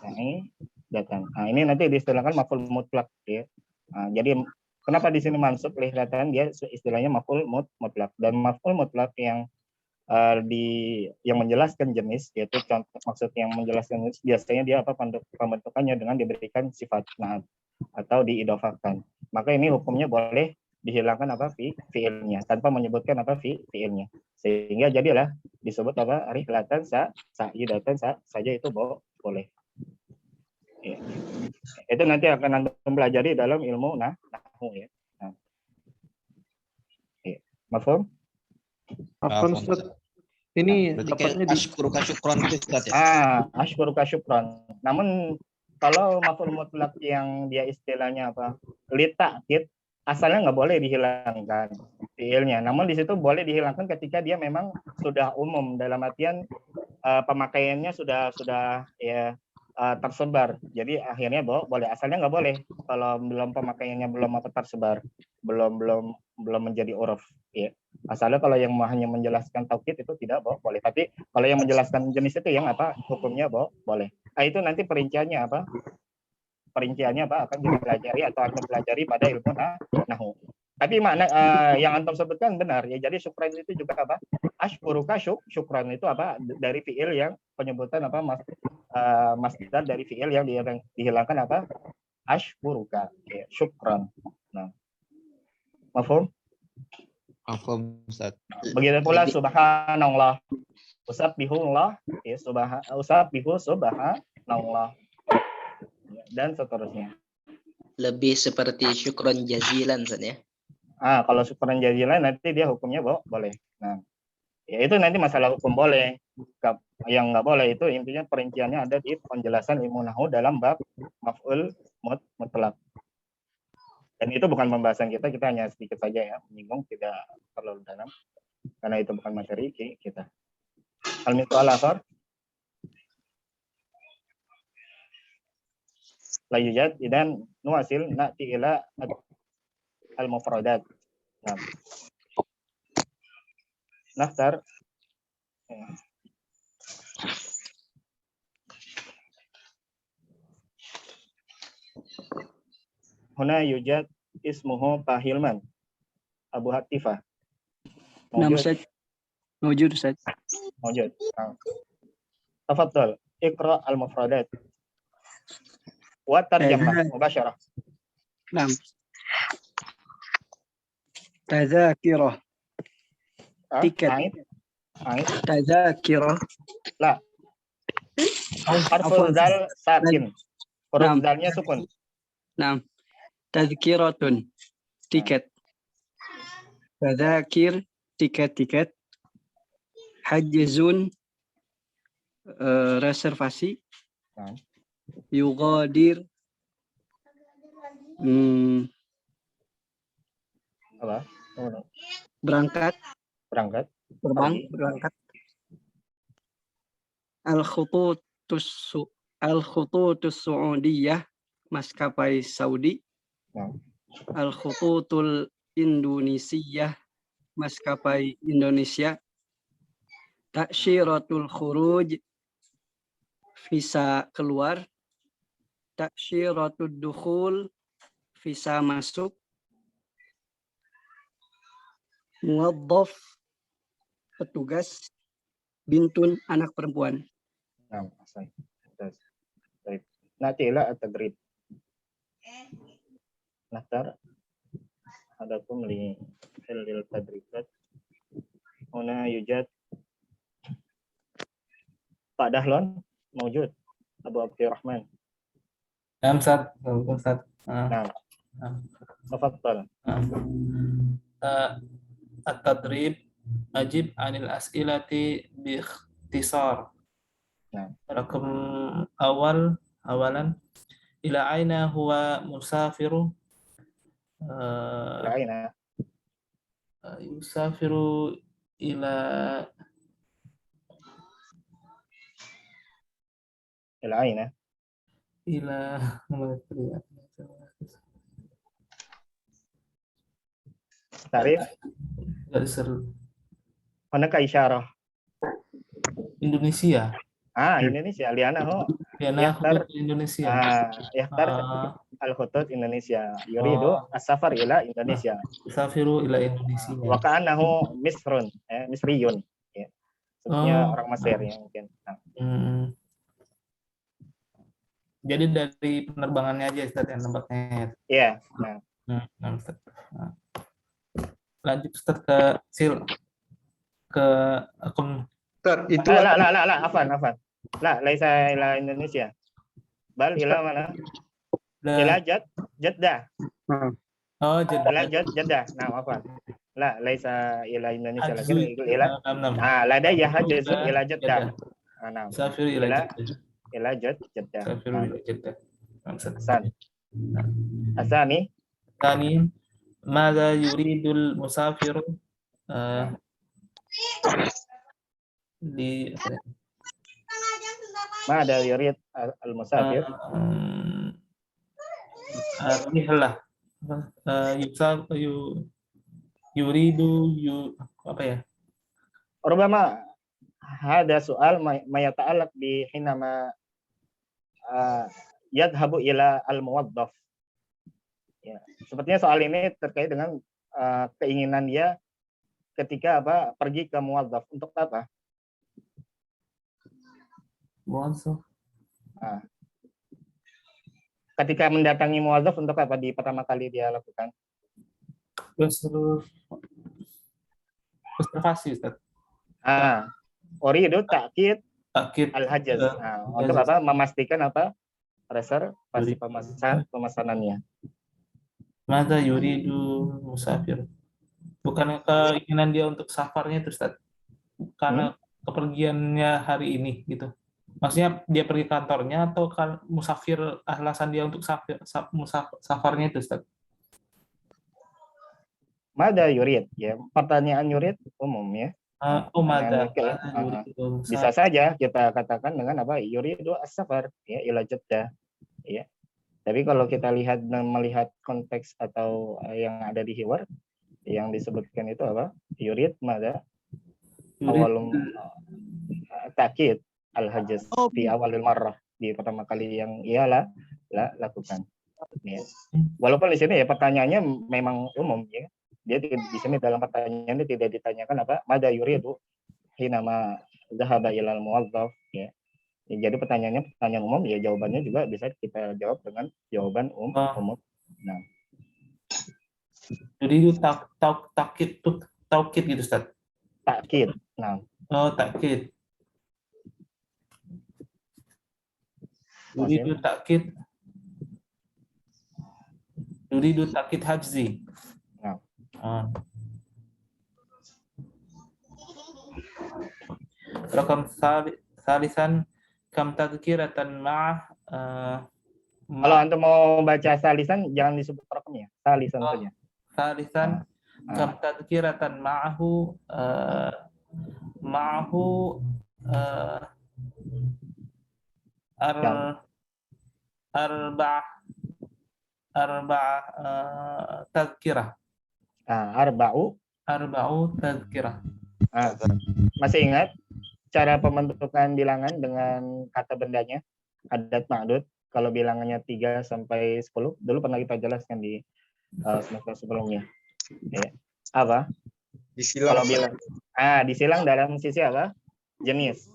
Speaker 1: Nah, ini nanti diistilahkan maf'ul mutlaq ya. Nah, jadi kenapa di sini mansub rihlatan, dia istilahnya maf'ul mutlaq, dan maf'ul mutlaq yang yang menjelaskan jenis, yaitu contoh maksud yang menjelaskan jenis biasanya dia apa pembentukannya dengan diberikan sifat na'at atau diidofahkan. Maka ini hukumnya boleh dihilangkan apa fiilnya tanpa menyebutkan apa fiilnya, sehingga jadilah disebut apa rihlatan sa'idatan saja itu boleh. Ya. Itu nanti akan Anda pelajari dalam ilmu nahwu ya. Nah. Ya. Mafhum?
Speaker 6: Ini
Speaker 11: dapatnya di ashkuruka syukran gitu Ustaz ya.
Speaker 1: Ashkuruka syukran. Namun kalau maf'ul mutlaq yang dia istilahnya apa? Litakid, asalnya nggak boleh dihilangkan fiilnya. Namun di situ boleh dihilangkan ketika dia memang sudah umum, dalam artian pemakaiannya sudah ya tersebar. Jadi akhirnya boleh, asalnya nggak boleh kalau belum pemakaiannya belum apa tersebar, belum menjadi uruf ya. Asalnya kalau yang hanya menjelaskan taukid itu tidak boleh, tapi kalau yang menjelaskan jenis itu yang apa hukumnya boleh. Itu nanti perinciannya apa akan dipelajari atau akan pelajari pada ilmu nahwu. Tapi makna yang antum sebutkan benar ya. Jadi syukran itu juga apa? Ashkuruka syukran itu apa? Dari fiil yang penyebutan apa masdar dari fiil yang dihilangkan apa? Ashkuruka ya, syukran. Nah. Mafhum?
Speaker 11: Mafhum Ustaz.
Speaker 1: Begitu pula subhanallah. Usabbihullah ya, usabbihu subhanallah. Dan seterusnya.
Speaker 3: Lebih seperti syukron jazilan Ustaz ya.
Speaker 1: Kalau syukran jazilan nanti dia hukumnya boleh. Nah, ya itu nanti masalah hukum boleh. Yang nggak boleh itu intinya perinciannya ada di penjelasan ilmu nahwu dalam bab maf'ul mutlaq. Dan itu bukan pembahasan kita hanya sedikit saja ya, menyinggung, tidak terlalu dalam karena itu bukan materi kita. Al-misal akhar. la yujad, idan nuwasil na'ti ila al-mufradat. Nah. Naftar. Huna yujad ismuhu Pahilman Abu Hatifah.
Speaker 12: Naam Ustaz. Mawjud Ustaz.
Speaker 1: Mawjud. Tafadhal, iqra al-mufradat. Wa tarjamah mubasyarah.
Speaker 12: Naam. Tazakirah. Tiket.
Speaker 1: Ait.
Speaker 12: Tazakirah.
Speaker 1: La. Harful dal sakin. Huruf dalnya sukun.
Speaker 12: Naam. Tazkiratun. Tiket. Tazakir. Tiket-tiket. Hajjun. Reservasi. Yugadir.
Speaker 1: Apa?
Speaker 12: Berangkat. Terbang. Berangkat. Al-khututus Saudiyah, maskapai Saudi. Al-khututul Indonesiyah, maskapai Indonesia. Ta'syiratul khuruj, visa keluar. Ta'syiratul dukhul, visa masuk. Muwaddaf, petugas. Bintun, anak perempuan.
Speaker 1: Nah, nanti ila at-tadrib. Naftar. Hadakum li hilil tadribat. Huna yujad Pak Dahlon mawjud. Abu Abdurrahman.
Speaker 10: Naam Ustaz.
Speaker 1: Nah. Tafadhal.
Speaker 10: At-tadrib ajib anil as'ilati bi ikhtisar. Rakam awalan ila aina huwa musafiru.
Speaker 1: Ila aina.
Speaker 10: Yusafiru ila
Speaker 1: aina.
Speaker 10: Ila
Speaker 1: Tarif. Manakah isyarah?
Speaker 10: Indonesia.
Speaker 1: Indonesia. Liana ho.
Speaker 10: Yahtar Indonesia.
Speaker 1: Yahtar al-khutut Indonesia. Yuridu as-safar ila Indonesia.
Speaker 10: Safiru ila Indonesia.
Speaker 1: Wa ka'annahu Misrun, Misriyun. Ya. Sebenarnya orang Mesir ya mungkin.
Speaker 10: Jadi dari penerbangannya aja Ustaz yang nampaknya.
Speaker 1: Iya.
Speaker 10: Ustaz. Lanjut Ustaz ke akun
Speaker 1: Ustaz, itu afan. La, laisa ila Indonesia. Bal ila mana? Ila Jeddah.
Speaker 10: Oh, Jeddah.
Speaker 1: Ila Jeddah. Nah, afan. La, laisa ila Indonesia lagi ila. Lada ya hajjun ila Jeddah. Nah,
Speaker 10: Safir ila
Speaker 1: Jeddah.
Speaker 10: Safir ila Jeddah.
Speaker 1: Asani.
Speaker 10: Tani, mada yuridul musafir di
Speaker 1: Mada yurid al-musafir.
Speaker 10: Inilah yuridu apa ya?
Speaker 1: Rubama ada soal mayata'alaq bi hinama yadhabu ila al-muwaddaf. Ya, sepertinya soal ini terkait dengan keinginan dia ketika pergi ke muwaddaf untuk apa?
Speaker 10: Muwazzaf.
Speaker 1: Ketika mendatangi muwazzaf untuk apa di pertama kali dia lakukan?
Speaker 10: Observasi Ustaz.
Speaker 1: Uridu ta'kid al-hajaz. Untuk apa? Memastikan reservasi pemesanannya.
Speaker 10: Mada yuridu musafir. Bukan keinginan dia untuk safarnya itu Ustaz. Karena kepergiannya hari ini gitu. Maksudnya dia pergi kantornya atau musafir alasan dia untuk safarnya itu Ustaz?
Speaker 1: Mada yurid ya. Pertanyaan yurid umum ya.
Speaker 10: Mada.
Speaker 1: Bisa saja kita katakan dengan yuridu as-safar ya ila Jeddah ya. Tapi kalau kita lihat dan melihat konteks atau yang ada di hiwar, yang disebutkan itu apa? Yurid mada awalum ta'kid al-hajaz di awalil marrah, di pertama kali yang ialah lakukan. Ya. Walaupun di sini ya pertanyaannya memang umum ya. Dia di sini dalam pertanyaannya tidak ditanyakan apa? Mada yuridu hinama zahaba ilal muwazzaf ya. Ya, jadi pertanyaannya pertanyaan umum ya, jawabannya juga bisa kita jawab dengan jawaban umum. Nah.
Speaker 10: Jadi itu taukid gitu Ustaz.
Speaker 1: Takkid. Nah.
Speaker 10: Oh, takkid. Jadi itu takkid. Jadi itu takkid hajzi.
Speaker 1: Nah.
Speaker 10: Rakam salisan kam tadhkiratan ma'ah.
Speaker 1: Kalau antum mau baca salisan jangan disebut rakamnya, salisan saja.
Speaker 10: Salisan kam tadhkiratan ma'ahu arba'ah tadhkirah.
Speaker 1: Arba'u
Speaker 10: tadhkirah.
Speaker 1: Masih ingat cara pembentukan bilangan dengan kata bendanya, adat ma'dud? Kalau bilangannya 3 sampai 10, dulu pernah kita jelaskan di semester sebelumnya. Ya. Apa?
Speaker 9: Disilang.
Speaker 1: Kalau bilang disilang dalam sisi apa? Jenis.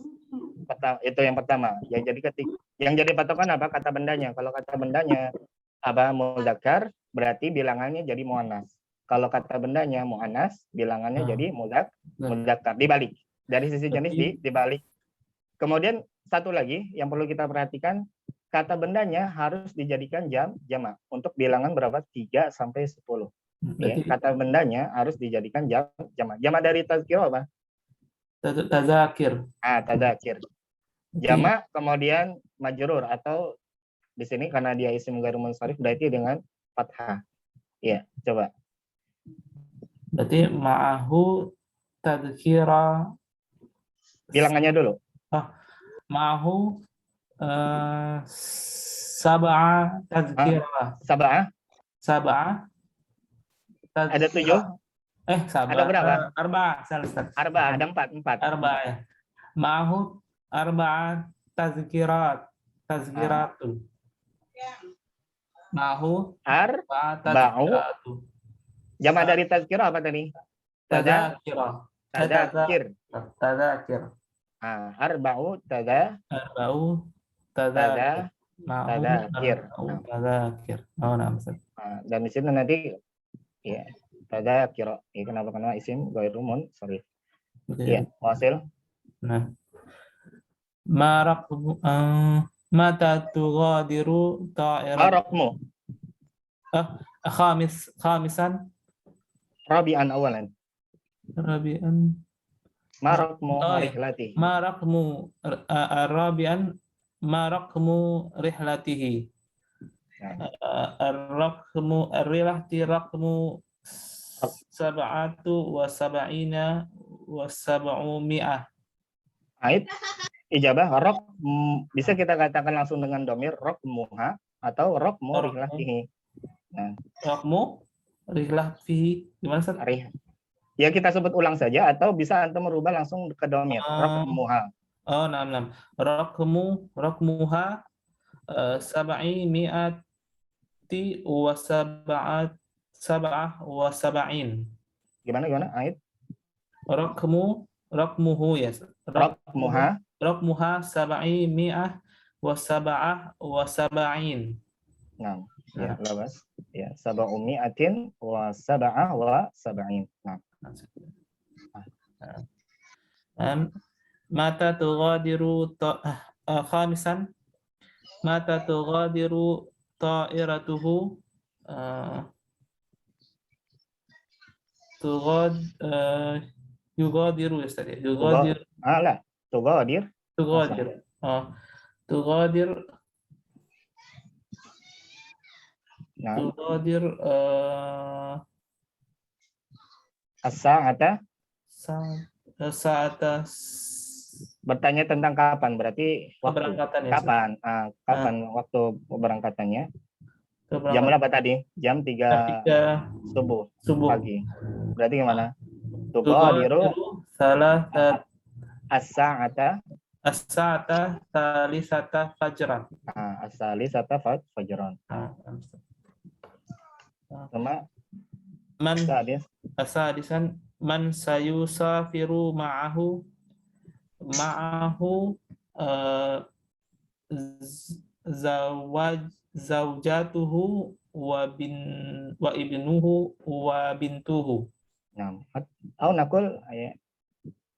Speaker 1: Itu yang pertama. Yang jadi patokan apa? Kata bendanya. Kalau kata bendanya apa? Mudzakkar, berarti bilangannya jadi muannas. Kalau kata bendanya muannas, bilangannya jadi mudzakkar. Dibalik. Dari sisi jenis dibalik. Kemudian satu lagi yang perlu kita perhatikan, kata bendanya harus dijadikan jamak untuk bilangan berapa? 3 sampai 10. Ya, kata bendanya harus dijadikan jamak. Jamak dari tazkir apa?
Speaker 10: Tazakir.
Speaker 1: Tazakir. Jamak kemudian majrur atau di sini karena dia isim ghairu munsharif berarti dengan fathah. Ya, coba.
Speaker 10: Berarti ma'ahu tadhkira.
Speaker 1: Bilangannya dulu.
Speaker 10: Ma'ahu sab'a tadhkirah. Sab'a.
Speaker 1: Ada 7?
Speaker 10: Sab'a.
Speaker 1: Ada berapa?
Speaker 10: Arba,
Speaker 1: ada 4.
Speaker 10: Arba ya. Ma'ahu arba'a tazkiratu. Ma'ahu arba'a tazkiratu.
Speaker 1: Jamak dari tazkirah apa tadi?
Speaker 10: Tadzakirah.
Speaker 1: Tadzakir.
Speaker 10: Arba'u tadzakir. Oh, nah,
Speaker 1: dan di sini nanti ya tadzakir. Kenapa? Karena isim ghairu munsharif. Ya, hasil.
Speaker 10: Nah. Mata tughadiru ta'irat.
Speaker 1: Marakmu.
Speaker 10: Khamisan.
Speaker 1: Rabi'an awalan. Marakmu rihlatihi.
Speaker 10: Marakmu rabi'an marakmu rihlatihi. Ar-rakmu ar-rilati rakmu sab'atu wa sab'ina wa sab'umi'ah.
Speaker 1: Ait ijabah rok bisa kita katakan langsung dengan domir rokmuha atau rokmu rihlatihi. Nah,
Speaker 10: rokmu rihlatihi gimana Ustaz?
Speaker 1: Ya kita sebut ulang saja atau bisa antum merubah langsung ke domir rokmuha.
Speaker 10: Nah. Rokmuha sab'i mi'ati wa sab'ah wa sab'in.
Speaker 1: Gimana Ait?
Speaker 10: Rokmuhu ya.
Speaker 1: Rokmuha
Speaker 10: sab'i mi'ah wa sab'ah wa sab'in.
Speaker 1: Nah, ya lawas. Ya, sab'u mi'atin wa sab'ah wa sab'in. Nah.
Speaker 10: Mata tughadiru khamisan. Mata tughadiru ta'iratuhu yugadiru ya Ustaz ya. Yugadir.
Speaker 1: Tugadir.
Speaker 10: Tugadir.
Speaker 1: Nah.
Speaker 10: Tugadir
Speaker 1: as-sa'ata.
Speaker 10: Sa'ata.
Speaker 1: Bertanya tentang kapan, berarti waktu.
Speaker 10: Keberangkatan ya.
Speaker 1: Kapan waktu keberangkatannya? Jam berapa tadi? Jam 3 subuh pagi. Berarti gimana? Tughadiru
Speaker 10: salasata
Speaker 1: as-sa'ata
Speaker 10: salisata fajran.
Speaker 1: as-salisata fajran. Sama
Speaker 10: Man
Speaker 1: sadis
Speaker 10: asadisan man sayusafiru ma'ahu zaujatuhu wa ibnuhu wa bintuhu.
Speaker 1: Nah, au nakul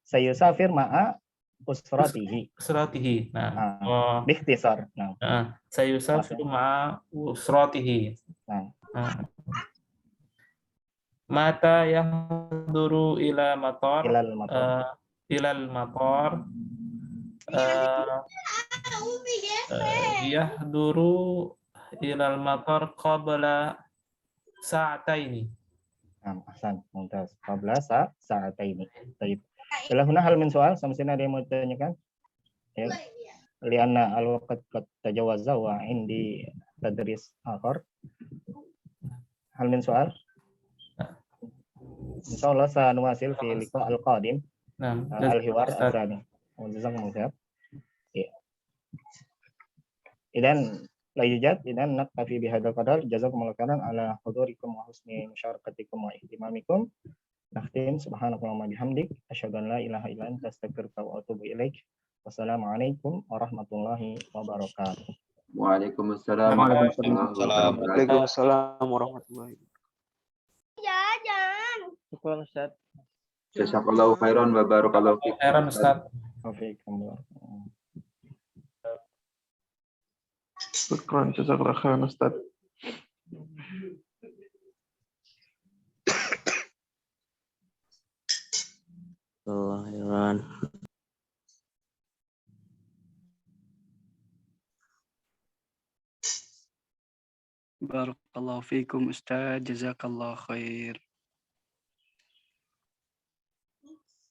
Speaker 1: sayusafir ma'a usratihi.
Speaker 10: Usratihi. Nah,
Speaker 1: bikhtisar.
Speaker 10: sayusafiru ma'a usratihi.
Speaker 1: Nah.
Speaker 10: Mata yahduru ila matar ilal matar yahduru ilal matar qabla sa'ataini.
Speaker 1: Ahsan, mumtaz. Qabla sa'ataini. Baik. Bila huna hal min soal, sampai sini ada yang mau ditanyakan? Ya. Lianna al-waqt qad tajawaza wa indi tadris akhar. Hal min soal? Insyaallah sanuwasil fi liqa al-qadim. Al-hiwar al-thani. Jazakumullah khair. Ya. Idan la yujad idan naktafi bihadzal qadar. Jazakumullah khairan ala hudurikum wa husni musyarakatikum wa ihtimamikum. Nakhtim subhanakallahumma bihamdik asyhadu an la ilaha illa anta astaghfiruka wa atubu ilaik. Wassalamualaikum warahmatullahi wabarakatuh.
Speaker 2: Waalaikumsalam.
Speaker 8: Waalaikumsalam warahmatullahi wabarakatuh.
Speaker 6: Syukran Ustaz.
Speaker 2: Jazakallahu khairan wa barakallahu fiik.
Speaker 10: Khairan Ustaz.
Speaker 8: Syukran, jazakallahu khairan Ustaz.
Speaker 12: Barakallahu fiikum Ustaz, jazakallahu khair.